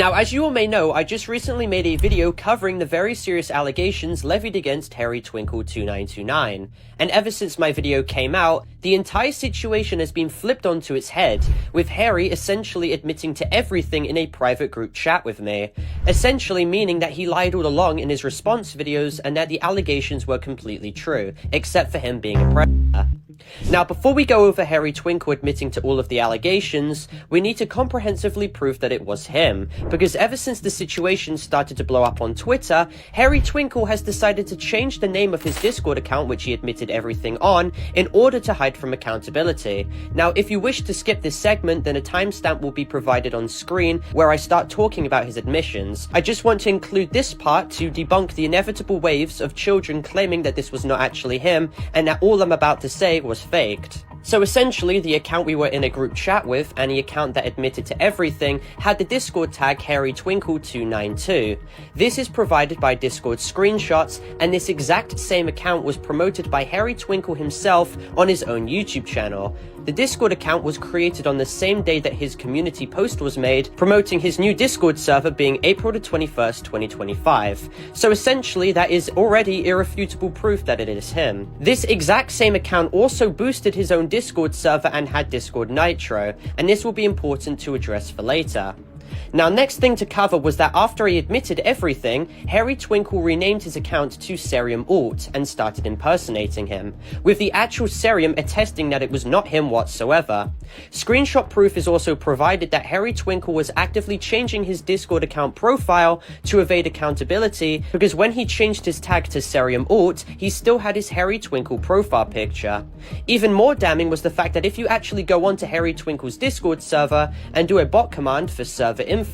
Now, as you all may know, I just recently made a video covering the very serious allegations levied against HairyTwinkle2929, and ever since my video came out, the entire situation has been flipped onto its head, with Harry essentially admitting to everything in a private group chat with me, essentially meaning that he lied all along in his response videos and that the allegations were completely true, except for him being a predator. Now, before we go over HairyTwinkle admitting to all of the allegations, we need to comprehensively prove that it was him, because ever since the situation started to blow up on Twitter, HairyTwinkle has decided to change the name of his Discord account, which he admitted everything on, in order to hide from accountability. Now, if you wish to skip this segment, then a timestamp will be provided on screen where I start talking about his admissions. I just want to include this part to debunk the inevitable waves of children claiming that this was not actually him, and that all I'm about to say was faked. So essentially, the account we were in a group chat with, and the account that admitted to everything, had the Discord tag HairyTwinkle292. This is provided by Discord screenshots, and this exact same account was promoted by HairyTwinkle himself on his own YouTube channel. The Discord account was created on the same day that his community post was made, promoting his new Discord server being April the 21st, 2025. So essentially, that is already irrefutable proof that it is him. This exact same account also boosted his own Discord server and had Discord Nitro, and this will be important to address for later. Now, next thing to cover was that after he admitted everything, HairyTwinkle renamed his account to Serum Alt and started impersonating him, with the actual Serum attesting that it was not him whatsoever. Screenshot proof is also provided that HairyTwinkle was actively changing his Discord account profile to evade accountability, because when he changed his tag to Serum Alt, he still had his HairyTwinkle profile picture. Even more damning was the fact that if you actually go onto HairyTwinkle's Discord server and do a bot command for server info,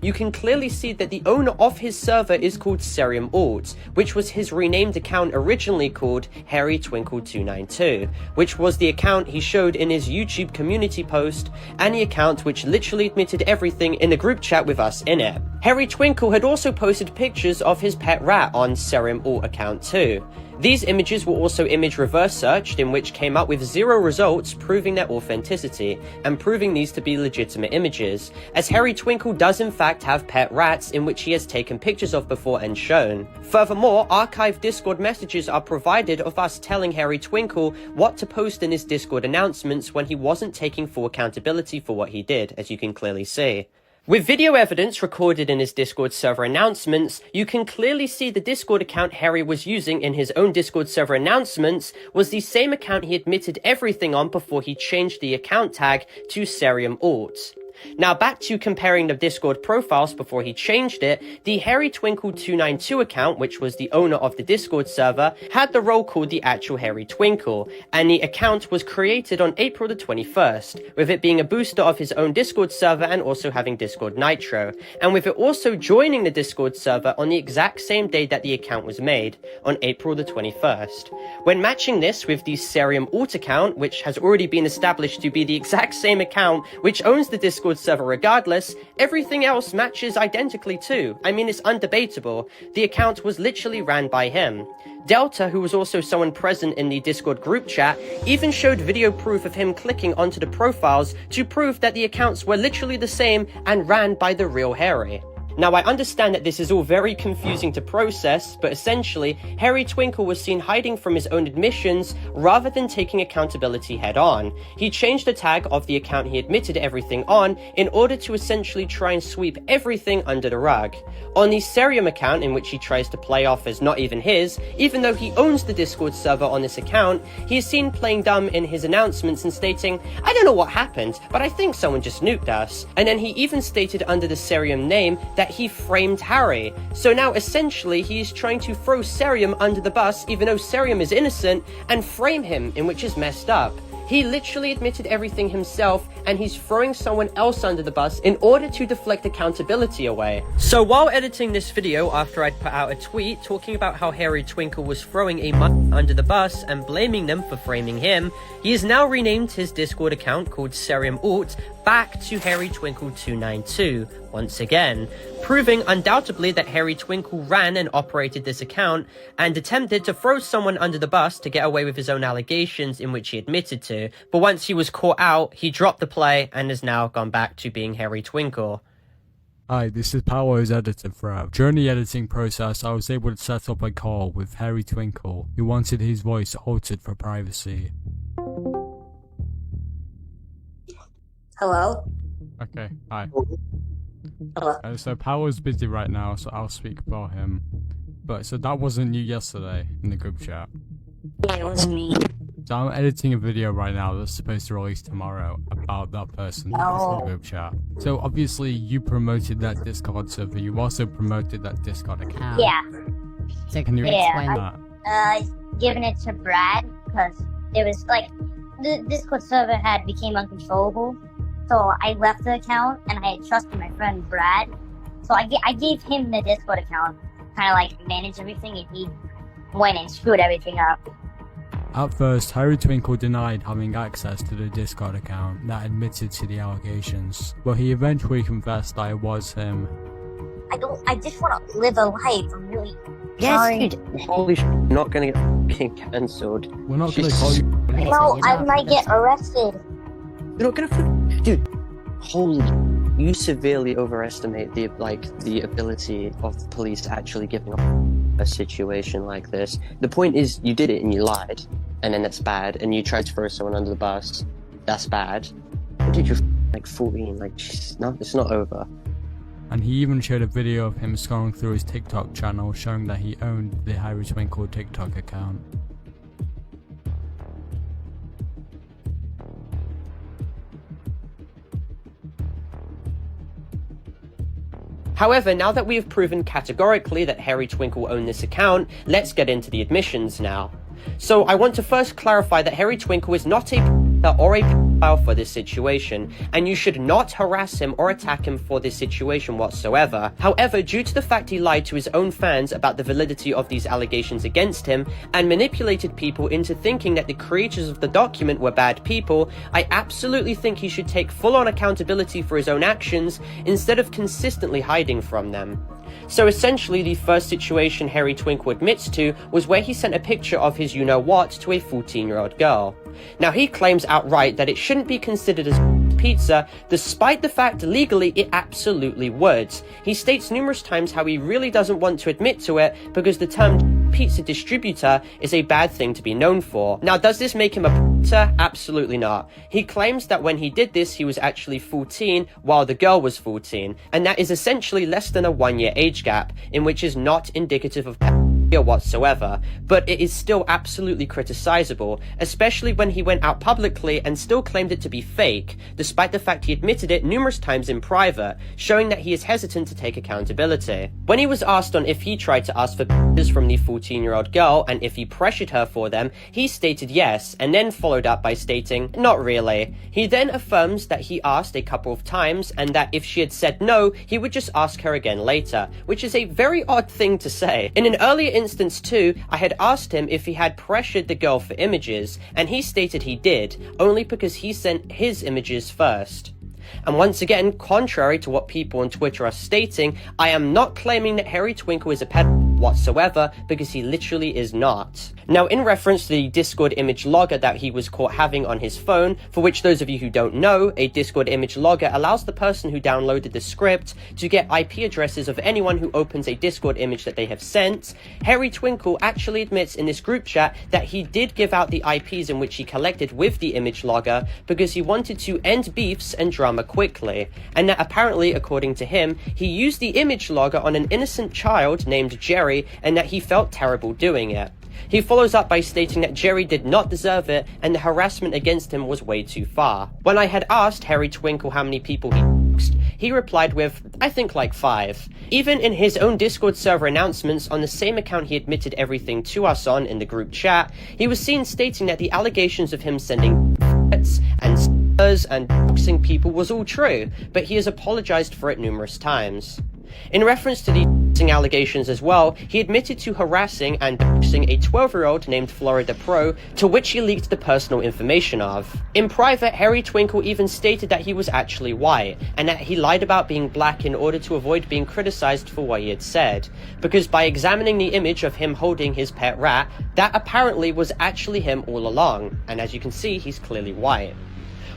you can clearly see that the owner of his server is called Serum Alt, which was his renamed account originally called HairyTwinkle292, which was the account he showed in his YouTube community post, and the account which literally admitted everything in the group chat with us in it. HairyTwinkle had also posted pictures of his pet rat on Serum Alt account too. These images were also image reverse searched, in which came up with 0 results proving their authenticity, and proving these to be legitimate images, as HairyTwinkle does in fact have pet rats in which he has taken pictures of before and shown. Furthermore, archived Discord messages are provided of us telling HairyTwinkle what to post in his Discord announcements when he wasn't taking full accountability for what he did, as you can clearly see. With video evidence recorded in his Discord server announcements, you can clearly see the Discord account Harry was using in his own Discord server announcements was the same account he admitted everything on before he changed the account tag to Serum Alt. Now, back to comparing the Discord profiles before he changed it, the HairyTwinkle292 account, which was the owner of the Discord server, had the role called the actual HairyTwinkle, and the account was created on April the 21st, with it being a booster of his own Discord server and also having Discord Nitro, and with it also joining the Discord server on the exact same day that the account was made, on April the 21st. When matching this with the Serum Alt account, which has already been established to be the exact same account which owns the Discord server regardless, everything else matches identically too. I mean, it's undebatable. The account was literally ran by him. Delta, who was also someone present in the Discord group chat, even showed video proof of him clicking onto the profiles to prove that the accounts were literally the same and ran by the real Harry. Now, I understand that this is all very confusing to process, but essentially, HairyTwinkle was seen hiding from his own admissions rather than taking accountability head-on. He changed the tag of the account he admitted everything on in order to essentially try and sweep everything under the rug. On the Serum account, in which he tries to play off as not even his, even though he owns the Discord server on this account, he is seen playing dumb in his announcements and stating, "I don't know what happened, but I think someone just nuked us." And then he even stated under the Serum name that he framed Harry. So now essentially he is trying to throw Serum under the bus even though Serum is innocent and frame him, in which is messed up. He literally admitted everything himself, and he's throwing someone else under the bus in order to deflect accountability away. So while editing this video after I'd put out a tweet talking about how HairyTwinkle was throwing a under the bus and blaming them for framing him, he has now renamed his Discord account called Serum Alt back to HairyTwinkle292 once again, proving undoubtedly that HairyTwinkle ran and operated this account and attempted to throw someone under the bus to get away with his own allegations in which he admitted to, but once he was caught out, he dropped the play and has now gone back to being HairyTwinkle. Hi, this is Parlo's editor Fro. During the editing process, I was able to set up a call with HairyTwinkle, who wanted his voice altered for privacy. Hello? Okay, hi. Hello? So Paolo's busy right now, so I'll speak for him. But so that wasn't you yesterday in the group chat. Yeah, it was me. So I'm editing a video right now that's supposed to release tomorrow about that person in the group chat. So obviously you promoted that Discord server, you also promoted that Discord account. Yeah. So can you explain that? Giving it to Brad, because it was like, the Discord server became uncontrollable. So I left the account, and I had trusted my friend Brad. So I gave him the Discord account, kind of like manage everything, and he went and screwed everything up. At first, HairyTwinkle denied having access to the Discord account that admitted to the allegations, but he eventually confessed that it was him. I just want to live a life. I'm really sorry. Yes, dude. Holy sh**, not gonna get fucking cancelled. We're not gonna call you. No, I might get arrested. You're not gonna dude, holy, you severely overestimate the ability of police to actually give up a situation like this. The point is, you did it and you lied, and then that's bad, and you tried to throw someone under the bus. That's bad. Dude, you're like 14, like, no, it's not over. And he even showed a video of him scrolling through his TikTok channel showing that he owned the HairyTwinkle TikTok account. However, now that we have proven categorically that HairyTwinkle owned this account, let's get into the admissions now. So I want to first clarify that HairyTwinkle is not a or a pedophile for this situation, and you should not harass him or attack him for this situation whatsoever. However, due to the fact he lied to his own fans about the validity of these allegations against him, and manipulated people into thinking that the creators of the document were bad people, I absolutely think he should take full-on accountability for his own actions, instead of consistently hiding from them. So essentially, the first situation HairyTwinkle admits to was where he sent a picture of his you-know-what to a 14-year-old girl. Now, he claims outright that it shouldn't be considered as pizza, despite the fact legally it absolutely would. He states numerous times how he really doesn't want to admit to it because the term pizza distributor is a bad thing to be known for. Now, does this make him a pizza? Absolutely not. He claims that when he did this, he was actually 14 while the girl was 14, and that is essentially less than a 1-year age gap, in which is not indicative of whatsoever, but it is still absolutely criticizable, especially when he went out publicly and still claimed it to be fake, despite the fact he admitted it numerous times in private, showing that he is hesitant to take accountability. When he was asked on if he tried to ask for pictures from the 14-year-old girl and if he pressured her for them, he stated yes, and then followed up by stating, not really. He then affirms that he asked a couple of times, and that if she had said no, he would just ask her again later, which is a very odd thing to say. In an earlier instance too, I had asked him if he had pressured the girl for images, and he stated he did, only because he sent his images first. And once again, contrary to what people on Twitter are stating, I am not claiming that HairyTwinkle is a pedophile whatsoever, because he literally is not. Now, in reference to the Discord image logger that he was caught having on his phone, for which those of you who don't know, a Discord image logger allows the person who downloaded the script to get IP addresses of anyone who opens a Discord image that they have sent. HairyTwinkle actually admits in this group chat that he did give out the IPs in which he collected with the image logger because he wanted to end beefs and drama quickly, and that apparently, according to him, he used the image logger on an innocent child named Jerry, and that he felt terrible doing it. He follows up by stating that Jerry did not deserve it, and the harassment against him was way too far. When I had asked HairyTwinkle how many people he replied with, I think like 5. Even in his own Discord server announcements on the same account he admitted everything to us on in the group chat, he was seen stating that the allegations of him sending threats and boxing people was all true, but he has apologized for it numerous times. In reference to the allegations as well, he admitted to harassing and boxing a 12-year-old named Florida Pro, to which he leaked the personal information of. In private, HairyTwinkle even stated that he was actually white, and that he lied about being black in order to avoid being criticized for what he had said, because by examining the image of him holding his pet rat, that apparently was actually him all along, and as you can see, he's clearly white.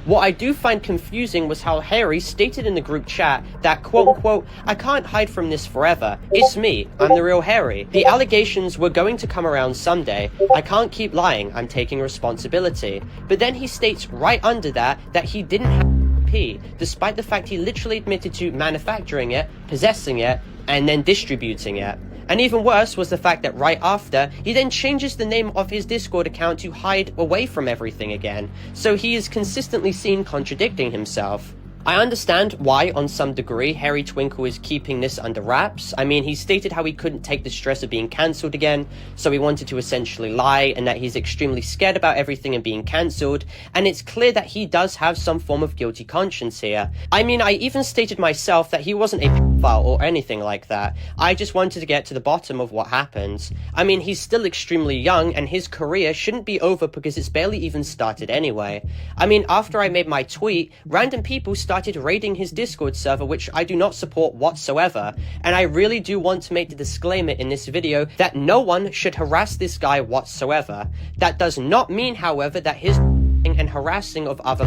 What I do find confusing was how Harry stated in the group chat that, quote unquote, I can't hide from this forever. It's me. I'm the real Harry. The allegations were going to come around someday. I can't keep lying. I'm taking responsibility. But then he states right under that he didn't have P, despite the fact he literally admitted to manufacturing it, possessing it, and then distributing it. And even worse was the fact that right after, he then changes the name of his Discord account to hide away from everything again. So he is consistently seen contradicting himself. I understand why, on some degree, HairyTwinkle is keeping this under wraps. I mean, he stated how he couldn't take the stress of being cancelled again, so he wanted to essentially lie, and that he's extremely scared about everything and being cancelled, and it's clear that he does have some form of guilty conscience here. I mean, I even stated myself that he wasn't a pedophile or anything like that. I just wanted to get to the bottom of what happened. I mean, he's still extremely young, and his career shouldn't be over because it's barely even started anyway. I mean, after I made my tweet, random people started raiding his Discord server, which I do not support whatsoever, and I really do want to make the disclaimer in this video that no one should harass this guy whatsoever. That does not mean, however, that his and harassing of other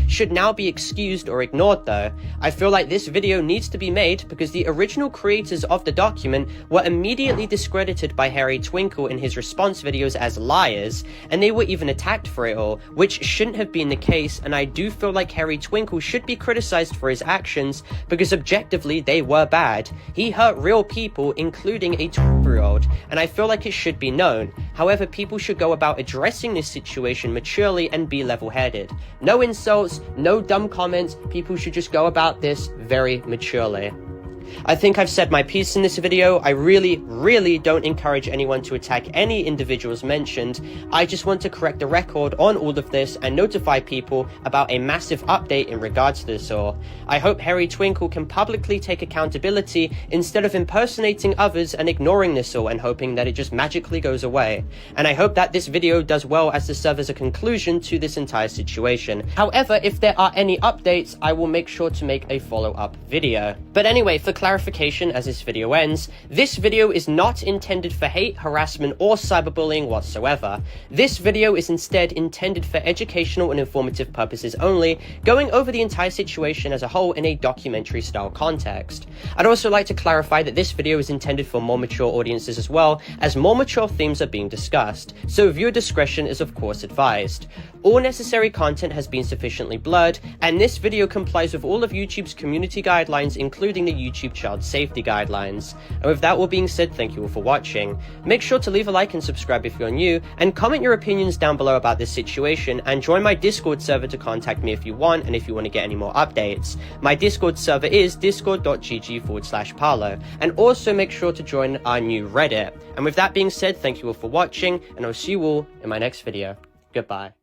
should now be excused or ignored though. I feel like this video needs to be made because the original creators of the document were immediately discredited by HairyTwinkle in his response videos as liars, and they were even attacked for it all, which shouldn't have been the case, and I do feel like HairyTwinkle should be criticized for his actions because objectively they were bad. He hurt real people, including a 12-year-old, and I feel like it should be known. However, people should go about addressing this situation maturely and be level-headed. No insults, no dumb comments, people should just go about this very maturely. I think I've said my piece in this video. I really don't encourage anyone to attack any individuals mentioned. I just want to correct the record on all of this and notify people about a massive update in regards to this all. I hope HairyTwinkle can publicly take accountability instead of impersonating others and ignoring this all and hoping that it just magically goes away. And I hope that this video does well as to serve as a conclusion to this entire situation. However, if there are any updates, I will make sure to make a follow-up video. But anyway, for clarification as this video ends, this video is not intended for hate, harassment, or cyberbullying whatsoever. This video is instead intended for educational and informative purposes only, going over the entire situation as a whole in a documentary style context. I'd also like to clarify that this video is intended for more mature audiences as well, as more mature themes are being discussed, so viewer discretion is of course advised. All necessary content has been sufficiently blurred, and this video complies with all of YouTube's community guidelines, including the YouTube child safety guidelines. And with that all being said, thank you all for watching. Make sure to leave a like and subscribe if you're new, and comment your opinions down below about this situation, and join my Discord server to contact me if you want, and if you want to get any more updates. My Discord server is discord.gg/Parlo, and also make sure to join our new Reddit. And with that being said, thank you all for watching, and I'll see you all in my next video. Goodbye.